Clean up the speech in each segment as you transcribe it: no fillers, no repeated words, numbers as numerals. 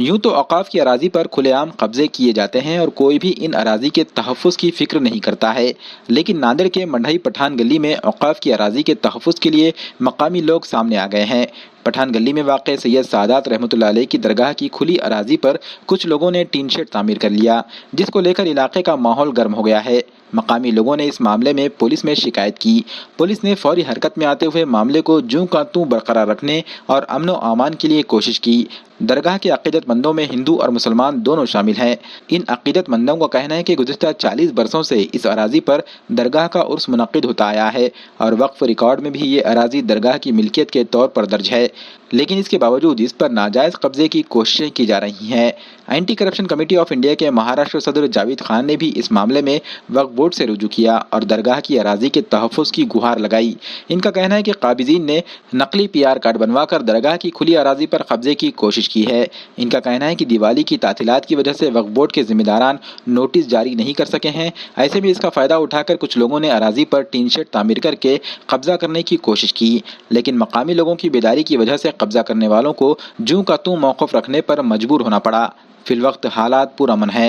यूं तो औकाफ की अराजी पर खुलेआम कब्जे किए जाते हैं और कोई भी इन अराजी के तहफ़्फ़ुज़ की फिक्र नहीं करता है, लेकिन नांदेड़ के मंडई पठान गली में औकाफ की अराजी के तहफ़्फ़ुज़ के लिए मकामी लोग सामने आ गए हैं। पठान गली में वाक़ सैयद सादात रहमतुल्लाह अलैह की दरगाह की खुली अराजी पर कुछ लोगों ने टीन शेड तामीर कर लिया, जिसको लेकर इलाके का माहौल गर्म हो गया है। मकामी लोगों ने इस मामले में पुलिस में शिकायत की। पुलिस ने फौरी हरकत में आते हुए मामले को जूं का तूं बरकरार रखने और अमन व अमान के लिए कोशिश की। दरगाह के अक़ीदतमंदों में हिंदू और मुसलमान दोनों शामिल हैं। इन अक़ीदतमंदों का कहना है कि गुज़िश्ता 40 बरसों से इस अराजी पर दरगाह का उर्स मुनक़्क़िद होता आया है और वक्फ रिकॉर्ड में भी ये अराजी दरगाह की मिल्कियत के तौर पर दर्ज है, लेकिन इसके बावजूद इस पर नाजायज़ कब्जे की कोशिशें की जा रही हैं। Anti corruption committee of India के महाराष्ट्र सदर जावेद खान ने भी इस मामले में वक्फ बोर्ड से रुजू किया और दरगाह की अराजी के तहफ़्फ़ुज़ की गुहार लगाई। इनका कहना है कि काबिज़ीन ने नकली PR कार्ड बनवाकर दरगाह की खुली अराजी पर कब्जे की कोशिश की है। इनका कहना है कि दिवाली की तातीलात की वजह से वक्फ बोर्ड के जिम्मेदारान नोटिस जारी नहीं कर सके हैं। ऐसे में इसका फ़ायदा उठाकर कुछ लोगों ने अराजी पर टीन शेड तामीर करके कब्जा करने की कोशिश की, लेकिन मकामी लोगों की बेदारी की वजह से कब्जा करने वालों को जूं का तूं मौक़िफ़ रखने पर मजबूर होना पड़ा। फिलवक्त हालात पुरअमन है।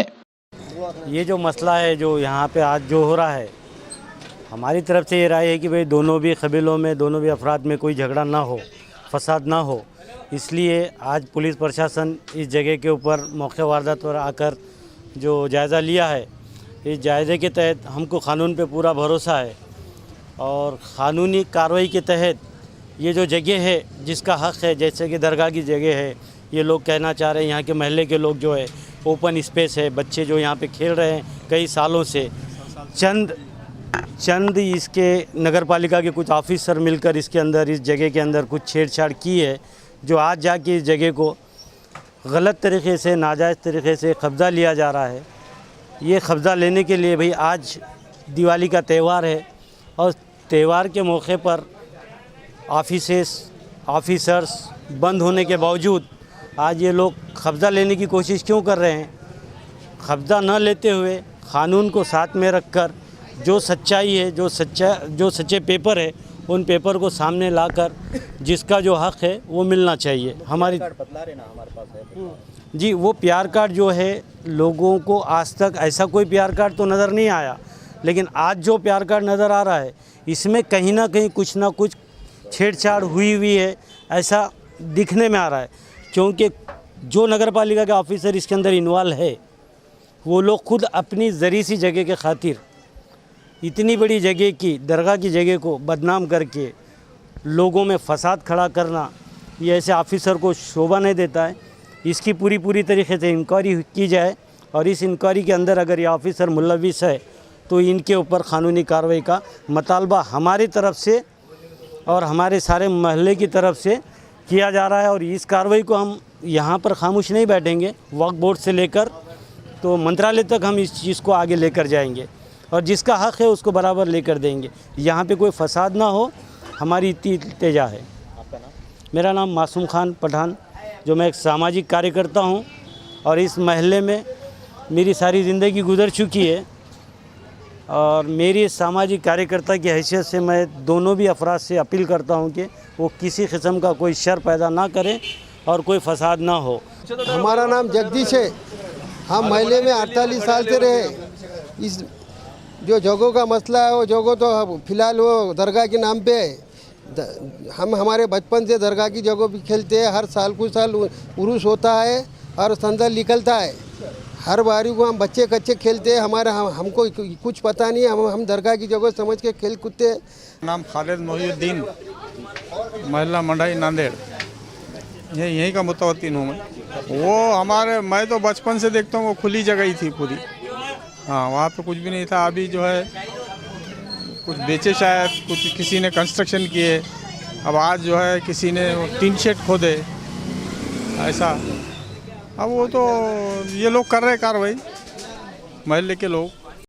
ये जो मसला है जो यहाँ पे आज जो हो रहा है, हमारी तरफ से ये राय है कि भाई दोनों भी कबीलों में, दोनों भी अफराद में कोई झगड़ा ना हो, फसाद ना हो, इसलिए आज पुलिस प्रशासन इस जगह के ऊपर मौके वारदात पर आकर जो जायज़ा लिया है, इस जायज़े के तहत हमको क़ानून पे पूरा भरोसा है और क़ानूनी कार्रवाई के तहत ये जो जगह है जिसका हक़ है, जैसे कि दरगाह की जगह है, ये लोग कहना चाह रहे हैं, यहाँ के महल्ले के लोग जो है, ओपन स्पेस है, बच्चे जो यहाँ पे खेल रहे हैं कई सालों से, चंद इसके नगर पालिका के कुछ ऑफिसर मिलकर इसके अंदर, इस जगह के अंदर कुछ छेड़छाड़ की है, जो आज जाके इस जगह को गलत तरीक़े से, नाजायज़ तरीक़े से कब्ज़ा लिया जा रहा है। ये कब्ज़ा लेने के लिए भाई आज दिवाली का त्यौहार है और त्यौहार के मौके पर ऑफिसर्स बंद होने के बावजूद आज ये लोग कब्ज़ा लेने की कोशिश क्यों कर रहे हैं? कब्ज़ा न लेते हुए क़ानून को साथ में रखकर जो सच्चाई है, जो सच्चे पेपर है, उन पेपर को सामने लाकर जिसका जो हक़ है वो मिलना चाहिए। हमारी हमारे पास है जी, वो PR कार्ड जो है, लोगों को आज तक ऐसा कोई PR कार्ड तो नज़र नहीं आया, लेकिन आज जो PR कार्ड नज़र आ रहा है इसमें कहीं ना कहीं कुछ ना कुछ छेड़छाड़ हुई है, ऐसा दिखने में आ रहा है, क्योंकि जो नगर पालिका के ऑफिसर इसके अंदर इन्वॉल्व है वो लोग खुद अपनी ज़री सी जगह के खातिर इतनी बड़ी जगह की, दरगाह की जगह को बदनाम करके लोगों में फसाद खड़ा करना, ये ऐसे ऑफिसर को शोभा नहीं देता है। इसकी पूरी तरीके से इंक्वायरी की जाए और इस इंक्वायरी के अंदर अगर ये ऑफिसर मुलविस है तो इनके ऊपर क़ानूनी कार्रवाई का मतालबा हमारी तरफ से और हमारे सारे महल्ले की तरफ से किया जा रहा है। और इस कार्रवाई को हम यहाँ पर खामोश नहीं बैठेंगे, वक्फ बोर्ड से लेकर तो मंत्रालय तक हम इस चीज़ को आगे लेकर जाएंगे और जिसका हक़ है उसको बराबर लेकर देंगे। यहाँ पे कोई फसाद ना हो, हमारी इतनी इल्तिजा है। आपका नाम? मेरा नाम मासूम खान पठान, जो मैं एक सामाजिक कार्यकर्ता हूँ और इस महल्ले में मेरी सारी ज़िंदगी गुजर चुकी है और मेरी सामाजिक कार्यकर्ता की हैसियत से मैं दोनों भी अफराद से अपील करता हूँ कि वो किसी किस्म का कोई शर पैदा ना करें और कोई फसाद ना हो। हमारा नाम जगदीश है। हम महल्ले में 48 साल से रहे। इस जो जगहों का मसला है वो जगह तो फ़िलहाल वो दरगाह के नाम पे है। हम हमारे बचपन से दरगाह की जगह भी खेलते हैं। हर साल कुछ साल उरूस होता है और संदल निकलता है। हर बारी को हम बच्चे कच्चे खेलते हैं। हमको कुछ पता नहीं, हम दरगाह की जगह समझ के खेल कूदते हैं। नाम खालिद मोहिउद्दीन, महल्ला मंडाई नांदेड़, यहीं का मुतवत्तिन हूँ मैं। मैं तो बचपन से देखता हूँ वो खुली जगह ही थी पूरी। हाँ, वहाँ पे कुछ भी नहीं था। अभी जो है कुछ बेचे, शायद कुछ किसी ने कंस्ट्रक्शन किए। अब आज जो है किसी ने टीन शेड खोदे, ऐसा। अब वो तो ये लोग कर रहे कार्रवाई, महल्ले के लोग।